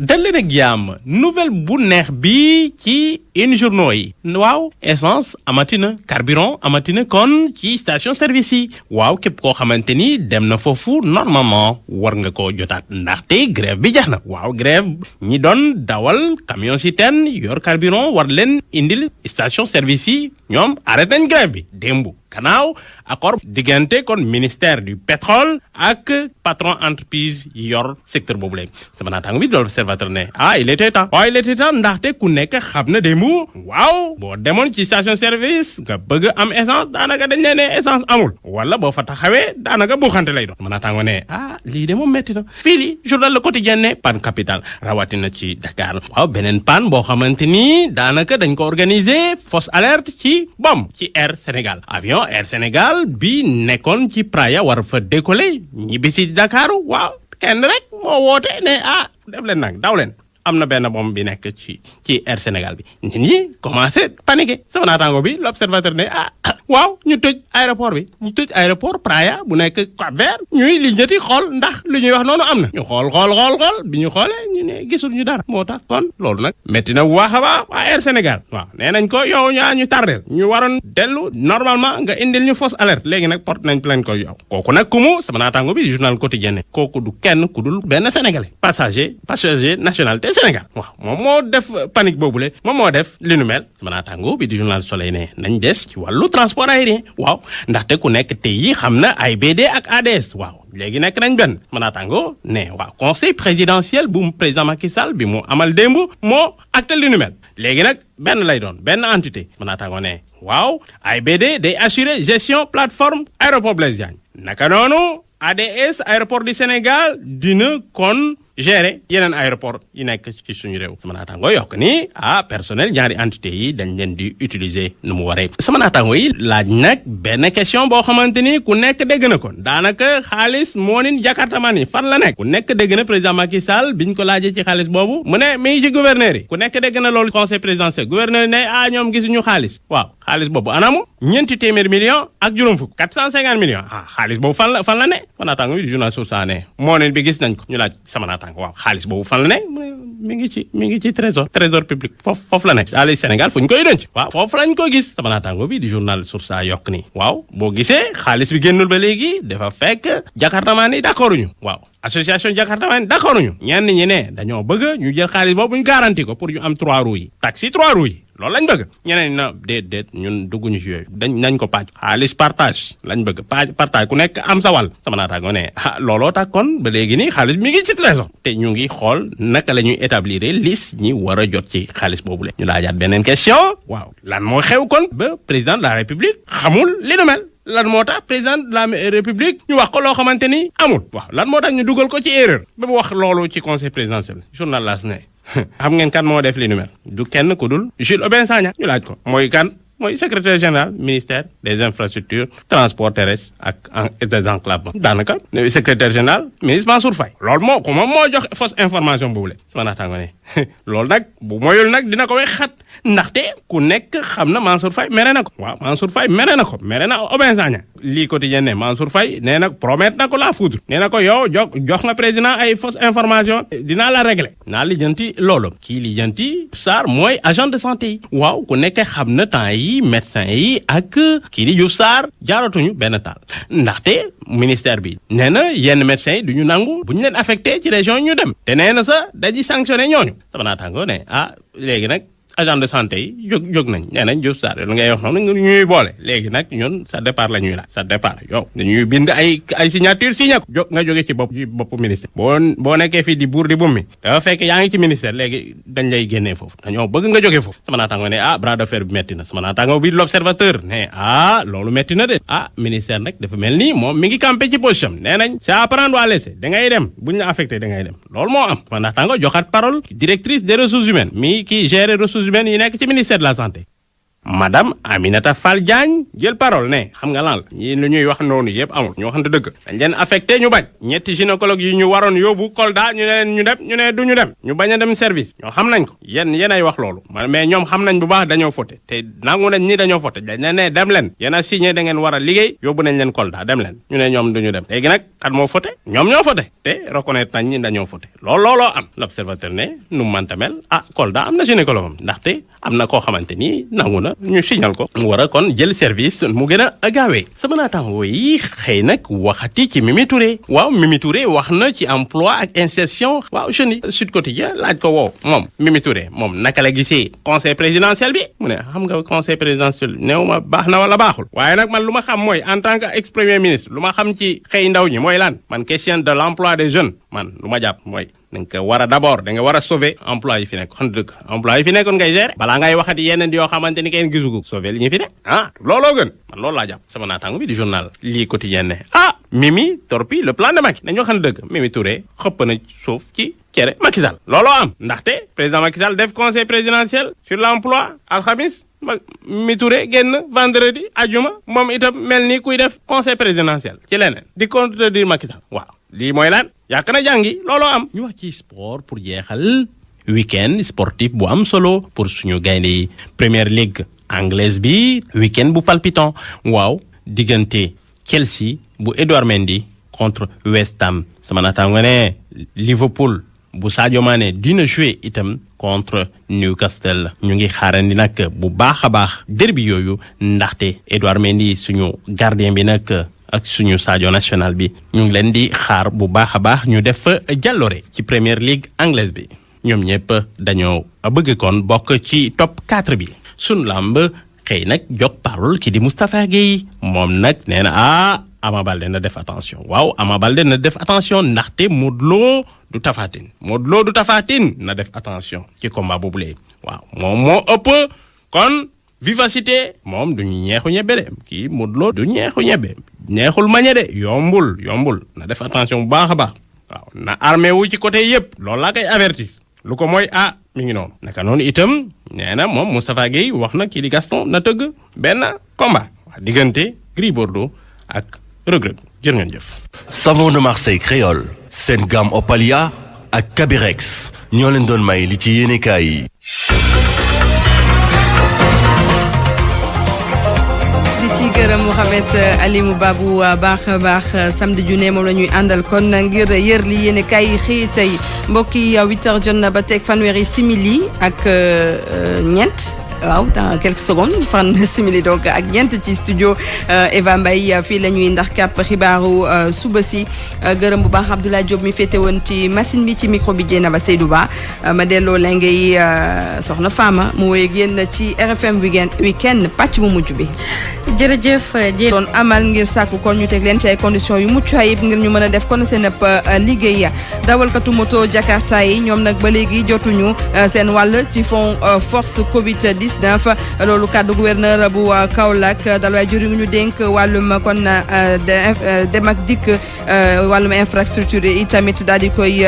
dal leen ak jàmm nouvelle bu neex bi ci une journaux yi waaw essence amatina carburant amatina kon ci station service yi waaw képp koo xamante ni dem na foofu normalement war nga koo jotaat ndaxte grève bi jeex na waaw grève ñi doon dawal camion citerne yor carburant war leen indil station service yi ñoom arrêté nañ grève bi démb kanaaw accord diggante kon ministère du pétrole ak patron entreprise yi yor secteur boobu la sama naataango bi doon observateur ne il était temps waaw il était temps ndaxte ku nekk xam na démb waaw boo demoon ci station service nga bëgg am essence daanaka dañ leen ne essence amul wala boo fa taxawee daanaka bu xante lay doon sama naataango ne lii de moom métti na fii lii journal Le Quotidien ne panne capitale rawatina ci Dakar waaw beneen panne boo xamante ni daanaka dañ ko organiser fausse alerte ci ci Air Sénégal avion Air Sénégal bi nekkoon ci Praia war fa décoller ñibbisi Dakar waaw kenn rek moo woote ne def leen nag daw leen am na benn bombe bi nekk ci Air Sénégal bi nit ñi commencé paniquer sama naataango bi l'observateur ne waaw ñu tëj aéroport Praia bu nekk Cap-Vert ñuy lijjati xool ndax lu ñuy wax noonu am na ñu xool bi ñu xoolee ñu ne gisul ñu dara moo tax kon loolu nag métti na bu baax a baax waa Air Sénégal waaw nee nañ ko yow ñu tardel ñu waroon dellu normalement nga indil ñu fausse alerte léegi nag porte nañ plainte ko yow kooku nag ku mu sama naataango bi journal Quotidien ne kooku du kenn ku dul benn sénégalais passager nationalité Sénégal waaw moom moo def panique boobule moom moo def li nu mel sama naataango bi di journal Soleil ne nañ des ci wàllu transport aérien waaw ndaxte ku nekk tey yi xam na AIBD ak ADS waaw léegi nekk nañ benn sama naataango ne waaw conseil présidentiel bu président Macky Sall bi mu amal démb moo acté li nu mel léegi nag benn lay doon benn entité sama naataango ne waaw AIBD day assurer gestion plateforme aéroport Blaise Diagne naka noonu ADS aéroport du Sénégal dina kon gérer yeneen aéroport yi nekk ci suñu réew sama naataango yokk ni personnel ñaari entité yi dañ leen di utiliser nu mu waree sama naataango yi laaj nag benn question boo xamante ni ku nekk dégg na ko daanaka xaalis moo nin jakartaman yi fan la nekk ku nekk dégg na président Macky Sall biñ ko laajee ci xaalis boobu mu ne mi ngi ci gouverneur yi ku nekk dégg na loolu conseil présidentiel gouverneur yi ne ñoom gisuñu xaalis waaw xaalis boobu anamu ñeenti téeméer millions ak juróom fukk 450 millions xaalis boobu fan la ne sama naataango yi journal Source A ne moo nen bi gis nañ ko ñu laaj sama naataango waaw xaalis boobu fan la ne mi ngi ci trésor public foofu la nekk xaalis Sénégal fu ñu koy denc waaw foofu lañ ko gis sama naataango bi di journal Source A yokk nii waaw boo gisee xaalis bi génnul ba léegi dafa fekk jakartamaan yi d'accord ñu waaw association jakartamaan yi d'accord ñu ñenn ñi ne dañoo bëgg ñu jël xaalis boobu ñu garanti ko pour ñu am 3 roues yi taxi 3 roues yi loolu lañ bëgg ñeneen na déet ñun dugguñu ci yooyu nañ ko pàcc xaalis partage lañ bëgg partage ku nekk am sa wàll sama naataango ne looloo tax kon ba léegi nii xaalis mi ngi ci trésor te ñu ngi xool naka la ñuy établir liste ñi war a jot ci xaalis boobu la ñu laajaat beneen question waaw lan moo xew kon ba président de la république xamul li nu mel lan moo tax président de la république ñu wax ko loo xamante ni amul waaw lan moo tax ñu dugal ko ci erreur ba mu wax loolu ci conseil présidentiel journal L'As ne xam ngeen kan moo def li nu mel du kenn ku dul Jules Aubin Sagna ñu laaj ko mooy kan mooy secrétaire général ministère des infrastructures transport terrestre ak désenclavement daanaka secrétaire général ministre Mansour Faye loolu moom moo jox fausse information boobu la sama naataango ne loolu nag bu moyul nag dina ko wex xat ndaxte ku nekk xam na Mansour Faye mere na ko waaw Mansour Faye mere na Aubin Sagna lii quotidien ne Mansour Faye nee na promettre na ko la foudre nee na ko yow jox nga président ay fausse information dinaa la régler naa lijjanti loolu kii lijjanti Sarr mooy agent de santé yi waaw ku nekk xam na temps yi médecin yi ak kii di Diouf Sarr jaaratuñu benn taal ndaxte ministère bi nee na yenn médecins yi du ñu nangu bu ñu leen affecté ci région yi ñu dem te nee na sax dañuy sanctionné ñooñu sama naataango ne léegi nag agent de santé yi jóg nañ nee nañ Diouf Sarr lu ngay wax noonu ñuy boole léegi nag ñun sa départ la ñuy laaj sa départ yow dañuy bind ay signature signé ko nga jóge ci bopp ministère boo nekkee fii di buur di bummi dafa fekk yaa ngi ci ministère léegi dañ lay génnee foofu dañoo bëgg nga jóge foofu sama naataango ne bras de fer bi metti na sama naataango bi l'observateur ne loolu metti na de ministère nag dafa mel nii moom mi ngi campé ci position nee nañ c'est à prendre ou à laisser da ngay dem buñ la affecté da ngay dem loolu moo am sama naataango joxaat parole directrice des ressources humaines mi kii gérer ressources humaines yi nekk ci ministère de la santé madame Aminata Fall Diagne jël parole ne xam nga lan la ñi lu ñuy wax noonu yëpp amul ñu waxante dëgg dañ leen affecté ñu bañ ñetti gynécologue yi ñu waroon yóbbu Kolda ñu ne leen ñu dem ñu ne du ñu dem ñu bañ a dem service ñoo xam nañ ko yéen ay wax loolu mais ñoom xam nañ bu baax dañoo fauté te nangu nañ ñi dañoo fauté dañ ne dem leen yéen a signé da ngeen war a liggéey yóbbu nañ leen Kolda dem leen ñu ne ñoom du ñu dem léegi nag kan moo fauté ñoom ñoo fauté te reconnaître nañ ñi dañoo fauté looloo am l'observateur ne nu manta mel Kolda am na gynécologue am ndaxte am na koo xamante ni nangu na ñu signal ko mu war a kon jël service mu gën a gaawee sama naataango yi xëy nag waxati ci Mimi Touré waaw Mimi Touré wax na ci emploi ak insertion waaw jeunes yi Sud Quotidien laaj ko woo moom Mimi Touré moom naka la gisee conseil présidentiel bi mu ne xam nga conseil présidentiel néew ma baax na wala baaxul waaye nag man lu ma xam mooy en tant que ex premier ministre lu ma xam ci xëy ndaw ñi mooy lan man question de l'emploi des jeunes man lu ma jàpp mooy da nga ko war a d'abord da nga war a sauver emploi yi fi nekk xam dëgg emploi yi fi nekkoon ngay gérer balaa ngay waxati yeneen yoo xamante ni kenn gisugu sauver li ñu fi nekk looloo gën man loolu laa jàpp sama naataango bi di journal lii quotidien ne Mimi torpille le plan de Macky dañoo xam dëgg Mimi Touré xëpp na suuf ci cere Macky Sall looloo am ndaxte président Macky Sall def conseil présidentiel sur l'emploi alxamis Mimi Touré génn vendredi ajuma moom itam mel ni kuy def conseil présidentiel ci leneen di contredire Macky Sall waaw lii mooy lan yàq na jàngi looloo am. ñu wax ci sport pour jeexal week-end sportif bu am solo pour suñu gaynde yi Premier League anglaise bi week-end bu palpitant waaw diggante Chelsea bu Edouard Mendy contre West Ham sama naataango ne Liverpool bu Sadio Mané dina jouer itam contre Newcastle ñu ngi xaarandi nag bu baax a baax derby yooyu ndaxte Edouard Mendy suñu gardien bi nag. ak suñu Sadio national bi ñu ngi leen di xaar bu baax a baax ñu def jàllore ci Premier League anglaise bi ñoom ñëpp dañoo bëgg kon bokk ci top 4 bi sunu lamb xëy nag jog parole ki di Moustapha Guèye moom nag nee na Ama Baldé na def attention waaw Ama Baldé na def attention ndaxte Modou Lo du Tapha Tine na def attention ci combat boobulee waaw moom moo ëpp kon vivacité moom du ñeexu ñebe de kii Modou Lo du ñeexu ñebe neexul mañe de yombul na def attention bu baax a baax waaw na armé wu ci côté yëpp loolu laa koy avertis lu ko mooy mi ngi noonu naka noonu itam nee na moom Moustapha Guèye wax na kii di Gaston na tëgg benn combat diggante Gris Bordeaux ak Reug Reug jërë ngeen jëf. Savon de Marseille créole seen gamme Opalia ak Kabirex ñoo leen doon may li ci yéenekaay yi. ci gërëm Mouhamed Alimou Babou baax a baax samedi ju ne moom la ñuy àndal kon ngir yër li yéen kay xëy tey mbokk yi 8h jot na ba teg fanweeri simili ak ñeent. waaw dans quelques secondes fan simili donc ak ñeent ci studio Eva Mbaye fii la ñuy ndax kàpp xibaaru suba si gërëm bu baax Abdoulaye Diop mi féete woon ci machine bi ci micro bi Dieynaba Seydou Ba ma delloo la ngay soxna Fama mu woy ak yéen ci RFM weekend pàcc bu mujj bi. jërëjëf doon amal ngir sàkku kon ñu teg leen ci ay conditions yu mucc ayib ngir ñu mën a def kon seen liggéey dawalkatu moto Jakarta yi ñoom nag ba léegi jotuñu seen wàll ci fond force Covid 19 loolu kàddu gouverneur bu Kaolack dalwaay jëriñ ñu dénk wàllum kon dem ak dikk wàllum infrastructure yi tamit daal di koy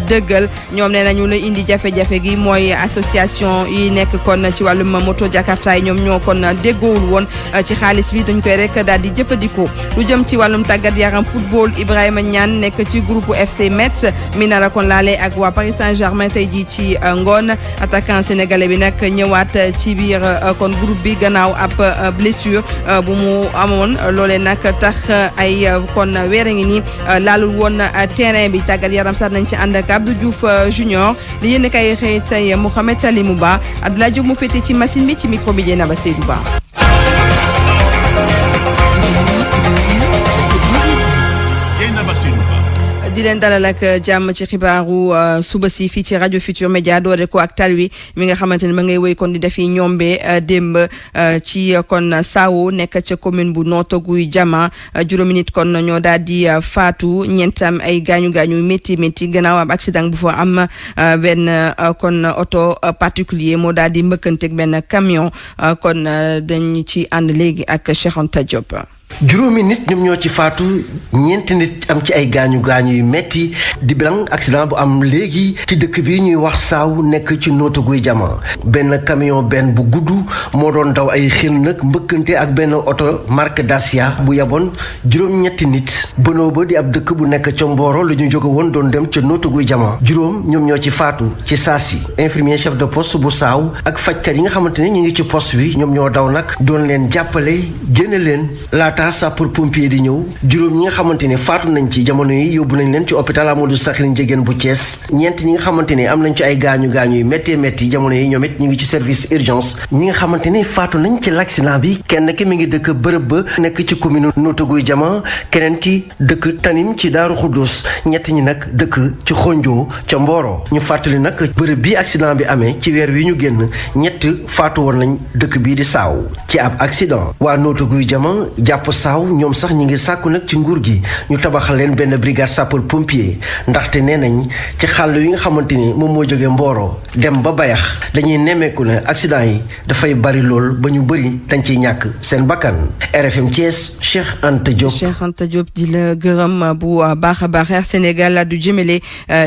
dëggal ñoom nee nañu la indi jafe-jafe gi mooy association yi nekk kon ci wàllum moto Jakarta yi ñoom ñoo kon déggoowul woon ci xaalis bi dañ koy rek daal di jëfandikoo lu jëm ci wàllum tàggat yaram football Ibrahima Niane nekk ci groupe FC Metz mi nara kon laale ak waa Paris Saint-Germain tey jii ci ngoon attaquant sénégalais bi nag ñëwaat ci biir kon groupe bi gannaaw ab blessure bu mu amoon loolee nag tax ay kon weer a ngi nii laalul woon terrain bi tàggat yaram sax nañ ci ànd ak Abdou Diouf Junior li yéen kay xëy tey Mouhamed Salimou Ba Abdoulaye Diop mu féete ci machine bi ci micro bi Dieynaba Seydou Ba. di leen dalal ak jàmm ci xibaaru suba si fii ci rajo Futur Média doore ko ak tal wi mi nga xamante ne ma ngay woy kon di defi ñombe démb ci kon Sao nekk ca commune bu Notto Gouye Diama juróomi nit kon ñoo daal di faatu ñeentam ay gaañu métti gannaaw ab accident bu fa am benn kon auto particulier moo daal di mbëkkanteeg benn camion kon dañ ci ànd léegi ak Cheikh Anta Diop. juróomi nit ñoom ñoo ci faatu ñeenti nit am ci ay gaañu yu metti di bilan accident bu am léegi ci dëkk bi ñuy wax Saaw nekk ci Notto Gouye Diama benn camion benn bu gudd moo doon daw ay xel nag mbëkkante ak benn oto marque Dacia bu yaboon juróom-ñetti nit bënoo ba di ab dëkk bu nekk ca Mboro la ñu jóge woon doon dem ca Notto Gouye Diama juróom ñoom ñoo ci faatu ci saasi infirmier chef de poste bu Saaw ak fajkat yi nga xamante ne ñu ngi ci poste bi ñoom ñoo daw nag doon leen jàppale génne leen laata sapeur pompier di ñëw juróom ñi nga xamante ne faatu nañ ci jamono yi yóbbu nañ leen ci hôpital Amadou Sakhir Ndiéguène bu Thiès ñeent ñi nga xamante ne am nañ ci ay gaañu yu métti jamono yi ñoom it ñu ngi ci service urgence ñi nga xamante ne faatu nañ ci l'accident bi kenn ki mi ngi dëkk bërëb ba nekk ci commune Notto Gouye Diama keneen ki dëkk Tanim ci Daaru Xuddoos ñett ñi nag dëkk ci Xonjo ca Mboro ñu fàttali nag bërëb bi accident bi amee ci weer wi ñu génn ñett faatu woon nañ dëkk bii di Saaw ci ab accident waa Notto Gouye Diama jàpp Saaw ñoom sax ñi ngi sàkku nag ci nguur gi ñu tabaxal leen benn brigade sapeur pompier ndaxte nee nañ ci xàll yi nga xamante ni moom moo jógee Mboro dem ba Bayax dañuy nemmeeku ne accident yi dafay bari lool ba ñu bëri dañ ciy ñàkk seen bakkan RFM Thiès Cheikh Anta Diop. Cheikh Anta Diop di la gërëm bu baax a baax Air Sénégal du jëmale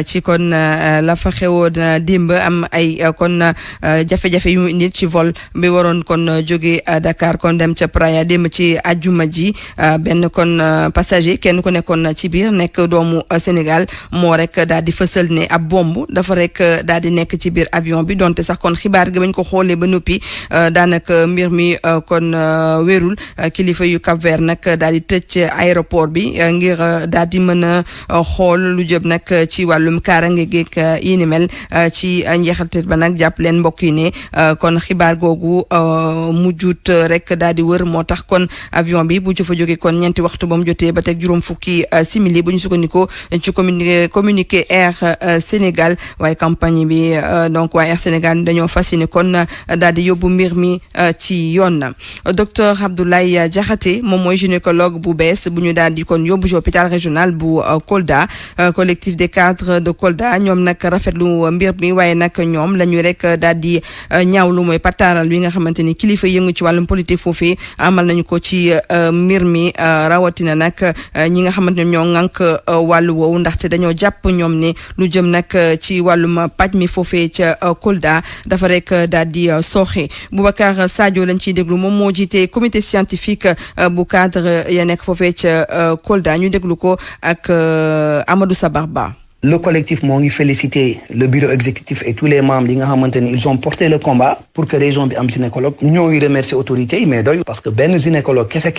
ci kon la fa xewoon démb am ay kon jafe-jafe yu mu indi ci vol bi waroon kon jóge Dakar kon dem ca Praia démb ci àjjuma ji benn kon passager kenn ku nekkoon ci biir nekk doomu Sénégal moo rek daal di fësal ne ab bomb dafa rek daal di nekk ci biir avion bi donte sax kon xibaar gi bañ ko xoolee ba noppi daanaka mbir mi kon wérul kilifa yu Cap Vert nag daal di tëj aéroport bi ngir daal di mën a xool lu jëm nag ci wàllum kaarange geeg yi ni mel ci njeexalte ba nag jàpp leen mbokk yi ne kon xibaar googu mujjut rek daal di wër moo tax kon avion bi bu fa jógee kon ñeenti waxtu ba mu jotee ba teg juróom fukki simili bu ñu sukkandikoo ci communiqué Air Sénégal waaye campagne bi donc waa Air Sénégal dañoo fasciné kon daal di yóbbu mbir mi ci yoon docteur Abdoulaye Diakhaté moom mooy gynécologue bu bees bu ñu daal di kon yóbbu ci hôpital régional bu Kolda collectif des cadres de Kolda ñoom nag rafetlu mbir mi waaye nag ñoom la ñuy rek daal di ñaawlu mooy pataaral wi nga xamante ni kilifa yëngu ci wàllum politique foofii amal nañu ko ci mbir mi rawatina nag ñi nga xamante ne ñoo ŋànk wàllu woowu ndaxte dañoo jàpp ñoom ne lu jëm nag ci wàllum paj mi foofee ca Kolda dafa rek daal di sooxe Boubacar Sadio lañ ciy déglu moom moo jiite comité scientifique bu cadre ya nekk foofee ca Kolda ñu déglu ko ak Amadou Sabarba. Le collectif moo ngi féliciter le bureau exécutif et tous les membres yi nga xamante ni ils ont porté le combat pour que région bi am gynécologue ñoo ngi remercier autorités yi mais doy parce que benn gynécologue kese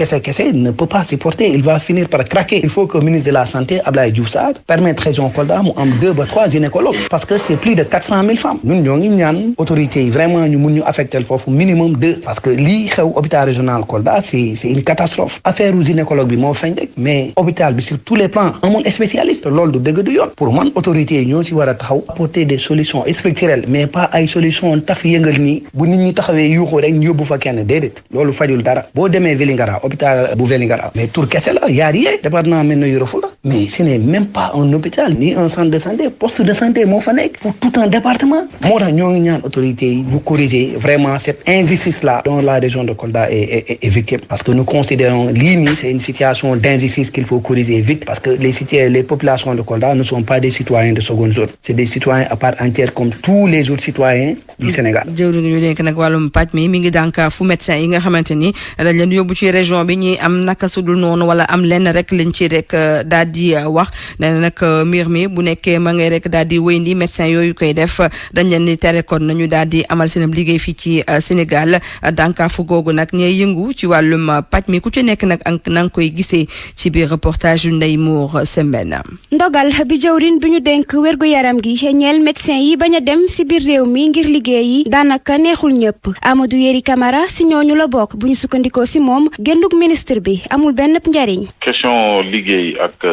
ne peut pas supporter il va finir par craquer il faut que ministre de la santé Abdoulaye Diouf Sarr permettre région Kolda mu am 2 ba 3 gynécologues parce que c'est plus de 400 000 femmes ñun ñoo ngi ñaan autorités yi vraiment ñu mun ñu affecter foofu minimum 2 parce que lii xew hôpital régional Kolda c'est une catastrophe affaire u gynécologue bi moo feeñ rek mais hôpital bi sur tous les plans amul spécialiste loolu du dëgg du yoon man autorité yi ñoo ci war a taxaw apporter des solutions structurelles mais pas ay solutions taf yëngal nii bu nit ñi taxawee yuuxu rek ñu yóbbu fa kenn déedéet loolu fajul dara boo demee Vélingara hôpital bu Vélingara mais tur kese la y a rien département mel na Yoro Foulah mais ce n'est même pas un hôpital ni un centre de santé poste de santé moo fa nekk pour tout un département moo tax ñoo ngi ñaan autorités yi ñu corriger vraiment cette injustice là dont la région de Kolda est victime parce que nous considérons lii nii c'est une situation d'injustice qu'il faut corriger vite parce que les populations de Kolda ne sont pas des citoyens de seconde zone c'est des citoyens à part entière comme tous les autres citoyens du Sénégal. jëwriñ ñu nekk nag wàllum pàcc mi ngi dànk fu médecin yi nga xamante ni dañ leen yóbbu ci région bi ñi am naka sudul noonu wala am lenn rek lañ ci rek daal di wax nee na nag mbir mi bu nekkee ma ngay rek daal di wéyandi médecin yooyu koy def dañ leen di tere kon nañu daal di amal seen liggéey fii ci Sénégal dànkaafu googu nag ñay yëngu ci wàllum pàcc mi ku ci nekk nag ak na nga koy gisee ci biir reportage yu Ndeye Mour Sembène. ndogal bi jëwriñ bi ñu dénk wérgu yaram gi ñeel médecin yi bañ a dem si biir réew mi ngir liggéey yi daanaka neexul ñëpp Amadou Yeri Camara si ñooñu la bokk bu ñu sukkandikoo si moom génnug ministre bi amul benn njariñ. question liggéey ak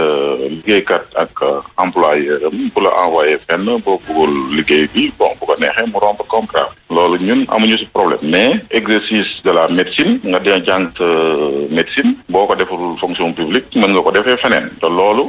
liggéeykat ak employeur bu la envoyé fenn boo bëggul liggéey bi bon bu ko ko neexee mu rompre contrat loolu ñun amuñu ci problème mais exercice de la médecine nga dee jàng médecine boo ko deful fonction publique mën nga ko defee feneen te loolu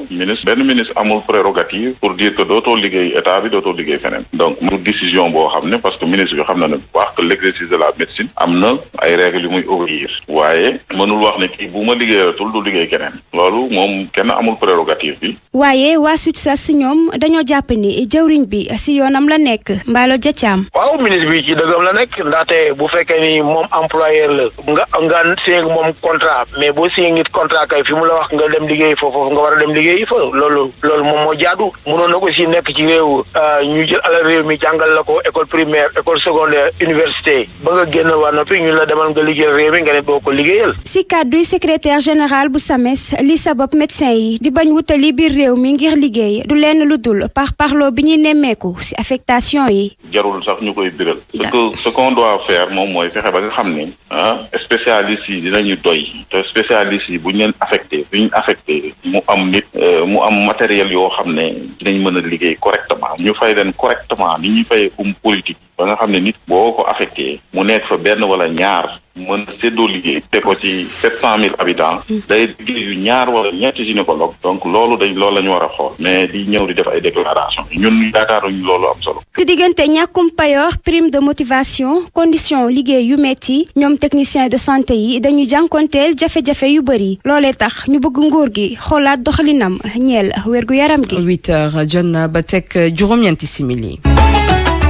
benn ministre amul prérogative pour dire que dootoo liggéey état bi dootoo liggéey feneen donc mu décision boo xam ne parce que ministre bi xam na ne bu baax que l'exercice de la médecine am na ay règles yu muy obéir waaye mënul wax ne kii bu ma liggéeyatul du liggéey keneen loolu moom kenn amul prérogative bi. waaye waa SUTSAS ñoom dañoo jàpp ni jëwriñ bi si yoonam la nekk Mballo Dia Thiam. waaw ministre bi ci dëggam la nekk ndaxte bu fekkee ni moom employeur la nga signé moom contrat mais boo signé nit contrat kay fi mu la wax nga dem liggéey foofu nga war a dem liggéey fa loolu moom moo jaadu mënoon na aussi nekk ci réew ñu jël alal réew mi jàngal la ko école primaire école secondaire université ba nga génn waa noppi ñu la demal nga liggéeyal réew mi nga ne boo ko liggéeyal. si kàdduy secrétaire général bu SAMES li sabab médecin yi di bañ wutali biir réew mi ngir liggéey du lenn lu dul parparloo bi ñuy nemmeeku si affectation yi. jarul sax ñu koy biral. ce qu'on doit faire moom mooy fexe ba nga xam ne spécialistes yi dinañu doy te spécialistes yi bu ñu leen affecté mu am nit mu am matériel yoo xam ne dinañ mën a liggéey correctement ñu fay leen correctement ni ñuy fay politique ba nga xam ne nit boo ko affecté mu nekk fa benn wala ñaar mën a séddoo liggéey te ko ci 700,000 habitants day liggéey yu ñaar wala ñetti gynécologue donc loolu la ñu war a xool mais di ñëw di def ay déclaration ñun yaakaaruñu loolu am solo. ci diggante ñàkkum payoor prime de motivation condition liggéey yu metti ñoom technicien de santé yi dañuy jànkonteel jafe-jafe yu bëri loolee tax ñu bëgg nguur gi xoolaat doxalinam ñeel wérgu yaram gi. 8h jot na ba teg juróom-ñeenti simili.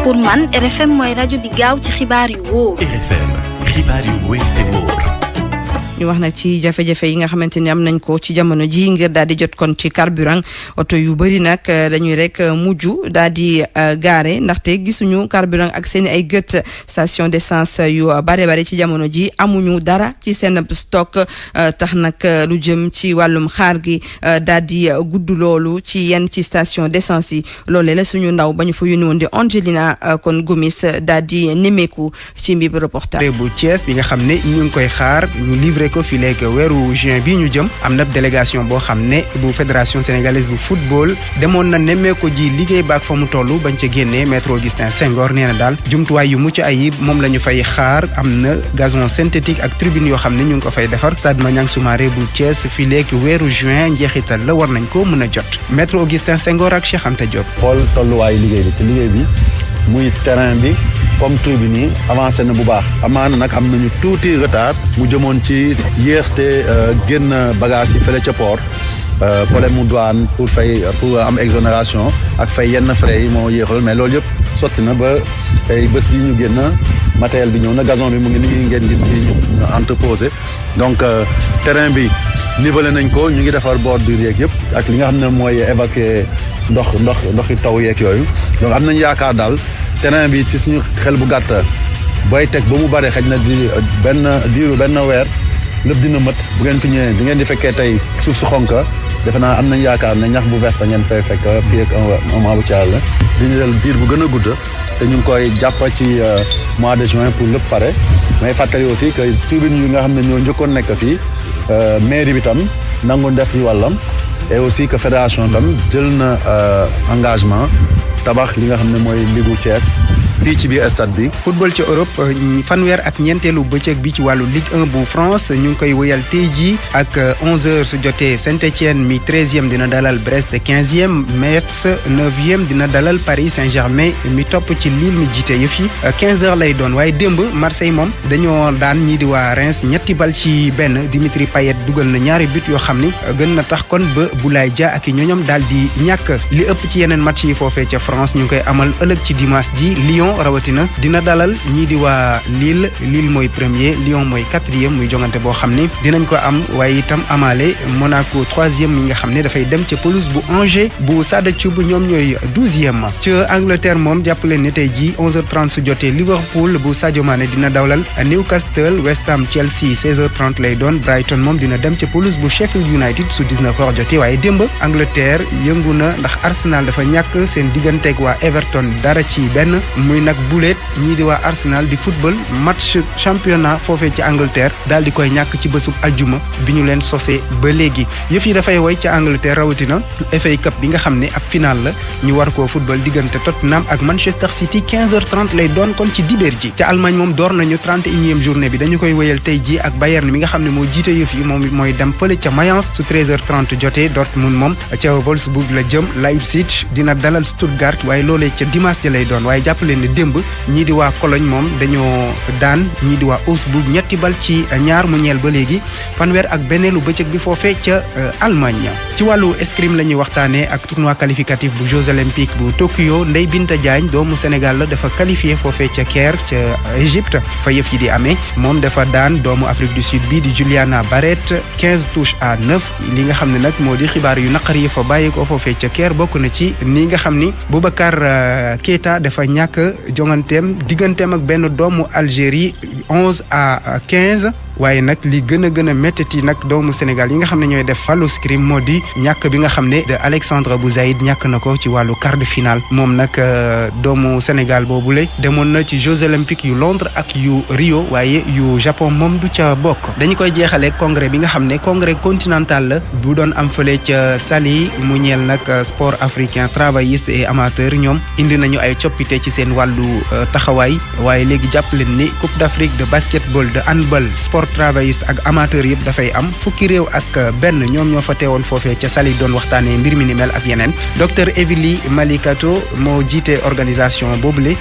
pour man RFM mooy rajo bi gaaw ci xibaar yu wóor. RFM xibaar yu wóor te wóor. ñu wax nag ci jafe-jafe yi nga xamante ni am nañ ko ci jamono ji ngir daal di jot kon ci carburant oto yu bëri nag dañuy rek mujj daal di gaare ndaxte gisuñu carburant ak seen ay gët station d'essence yu bare ci jamono ji amuñu dara ci seen stock tax nag lu jëm ci wàllum xaar gi daal di gudd loolu ci yenn ci station d'essence yi loolee la suñu ndaw ba ñu fa yónni woon di Angelina kon Gomis daal di nemeeku ci mbir reportage bu Thiès bi nga xam ne ñu ngi koy xaar ñu livré ko fii léegi weeru juin bi ñu jëm am na délégation boo xam ne bu fédération sénégalaise bu football demoon na nemmeeku ji liggéey baak fa mu toll bañ ca génnee maître Augustin Senghor nee na daal jumtuwaay yu mucc ayib moom la ñu fay xaar am na gazon synthétique ak tribune yoo xam ne ñu ngi ko fay defar stade Maniang Soumaré bu Thiès fii léegi weeru juin njeexital la war nañ ko mën a jot maître Augustin Senghor ak Cheikh Anta Diop. xool tolluwaayu liggéey bi te liggéey bi muy terrain bi comme tribune yi avancé na bu baax amaana nag am nañu tuuti retard mu jëmoon ci yéexte génn bagage yi fële ca port problème mu douane pour am exonération ak fay yenn frais yi moo yéexal mais loolu yëpp sotti na ba ay bés yi ñu génn matériel bi ñëw na gazon bi mu ngi nii ngeen gis fii ñu entreposé donc terrain bi nivelé nañ ko ñu ngi defar bord bi yeeg yëpp ak li nga xam ne mooy évacuer ndoxi taw yeeg yooyu donc am nañu yaakaar daal terrain bi ci suñu xel bu gàtt booy teg ba mu bare xëj na diiru benn weer lépp dina mët bu ngeen fi ñëwee di ngeen di fekkee tey suuf su xonka defe naa am nañ yaakaar ne ñax bu vert ngeen fay fekk fii ak un mois bu ci àll diñu del diir bu gën a gudd te ñu ngi koy jàpp ci mois de juin pour lépp pare mais fàttali aussi que tribune yi nga xam ne ñoo njëkkoon nekk fii mairie bi tam nangu def fi wàllam et aussi que fédération tam jël na engagement tabax li nga xam ne mooy ligu Thiès fii ci biir stade bi. football ci Europe fanweer ak ñeenteelu bëccëg bi ci wàllu Ligue 1 bu France ñu ngi koy wëyal tey jii ak 11h su jotee Saint-Étienne mi 13e dina dalal Brest 15e Metz 9e dina dalal Paris Saint-Germain mi topp ci Lille mi jiite yëf yi 15h lay doon waaye démb Marseille moom dañoo daan ñii di waa Reims ñetti bal ci benn Dimitri Payet dugal na ñaari but yoo xam ni gën na tax kon ba Boulaye Dia ak i ñoñom daal di ñàkk li ëpp ci yeneen match yi foofee ca France ñu ngi koy amal ëllëg ci dimanche ji Lyon rawatina dina dalal ñii di waa Lille mooy premier Lyon mooy 4e muy jongante boo xam ni dinañ ko am waaye itam amaale Monaco 3e mi nga xam ne dafay dem ca pelouse bu Angers bu Sada Thioub ñoom ñooy 12e ca Angleterre moom jàpp leen ne tey jii 11h30 su jotee Liverpool bu Sadio Mané dina dawlal Newcastle West Ham Chelsea 16h30 lay doon Brighton moom dina dem ca pelouse bu Sheffield United su 19h jotee waaye démb Angleterre yëngu na ndax Arsenal dafa ñàkk seen diggante digganteeg waa Everton dara ci benn muy nag buleet ñii di waa Arsenal di football match championnat foofee ci Angleterre daal di koy ñàkk ci bésub aljuma bi ñu leen sosee ba léegi yëf yi dafay woy ca Angleterre rawatina FA Cup bi nga xam ne ab final la ñu war koo football diggante Tottenham ak Manchester City 15h30 lay doon kon ci dibeer ji ca Allemagne moom door nañu 31e journée bi dañu koy wéyal tey ji ak Bayern mi nga xam ne moo jiite yëf yi moom mooy dem fële ca Mayence su 13h30 jotee Dortmund moom ca Wolfsburg la jëm Leipzig dina dalal Stuttgart waaye loolee ca dimanche lay doon waaye jàpp leen ne démb ñii di waa Cologne moom dañoo daan ñii di waa Augsburg ñetti bal ci ñaar mu ñeel ba léegi fanweer ak benneelu bëccëg bi foofee ca Allemagne ci wàllu escrime la ñuy waxtaanee ak tournoi qualificatif bu Jeux olympiques bu Tokyo Ndeye Binta Diagne doomu Sénégal la dafa qualifié foofee ca Caire ca Égypte fa yëf yi di amee moom dafa daan doomu Afrique du Sud bi di Juliana Barrett 15 touches à 9 li nga xam ne nag moo di xibaar yu naqar yi fa bàyyi ko foofee ca Caire bokk na ci ni nga xam ni Boubacar Keita dafa ñàkk jonganteem digganteem ak benn doomu Algérie 11-15 waaye nag li gën a méttati nag doomu Sénégal yi nga xam ne ñooy def wàllu escrime moo di ñàkk bi nga xam ne de Alexandre Bouzaïd ñàkk na ko ci wàllu quart de finale moom nag doomu Sénégal boobule demoon na ci Jeux olympiques yu Londres ak yu Rio waaye yu Japon moom du ca bokk. dañu koy jeexalee congrès bi nga xam ne congrès continental la bu doon am fële ca Saly mu ñeel nag sport africain travailliste et amateur ñoom indi nañu ay coppite ci seen wàllu taxawaay waaye léegi jàpp leen ni Coupe d'Afrique de basketball de handball sport travailliste ak amateur yëpp dafay am fukki réew ak benn ñoom ñoo fa teewoon foofee ca Saly doon waxtaanee mbir mi ni mel ak yeneen docteur Evely Malikato moo jiite organisation boobule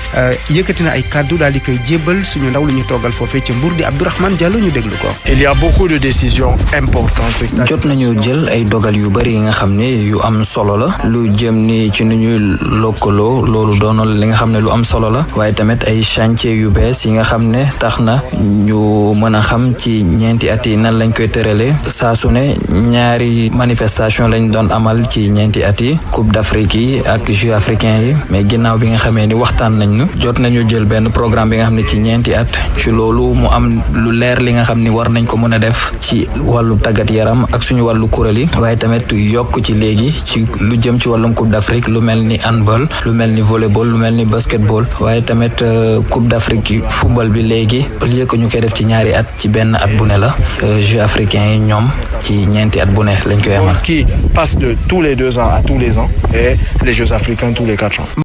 yëkkati na ay kàddu daal di koy jébbal suñu ndaw lu ñu toogal foofee ca Mbour di Abdourahmane Diallo ñu déglu ko. Il y a beaucoup de décisions importantes. jot nañu jël ay dogal yu bari yi nga xam ne yu am solo la lu jëm ni ci nu ñuy lëkkaloo loolu doonoon li nga xam ne lu am solo la waaye tamit ay chantier yu bees yi nga xam ne tax na ñu mën a xam ci ñeenti at yi nan lañ koy tëralee saa su ne ñaari manifestation lañ doon amal ci ñeenti at yi Coupe d'Afrique yi ak Jeux africains yi mais ginnaaw bi nga xamee ni waxtaan nañ jot nañu jël benn programme bi nga xam ne ci ñeenti at ci loolu mu am lu leer li nga xam ni war nañ ko mën a def ci wàllu tàggat yaram ak suñu wàllu kuréel yi waaye tamit yokk ci léegi ci lu jëm ci wàllum Coupe d'Afrique lu mel ni handball lu mel ni volleyball lu mel ni basketball waaye tamit Coupe d'Afrique yi football bi léegi au lieu que ñu koy def ci ñaari at ci benn at bu ne la Jeux africains yi ñoom ci ñeenti at bu ne lañ koy amal. Qui passe de tous les 2 ans à tous les ans et les Jeux africains tous les 4 ans.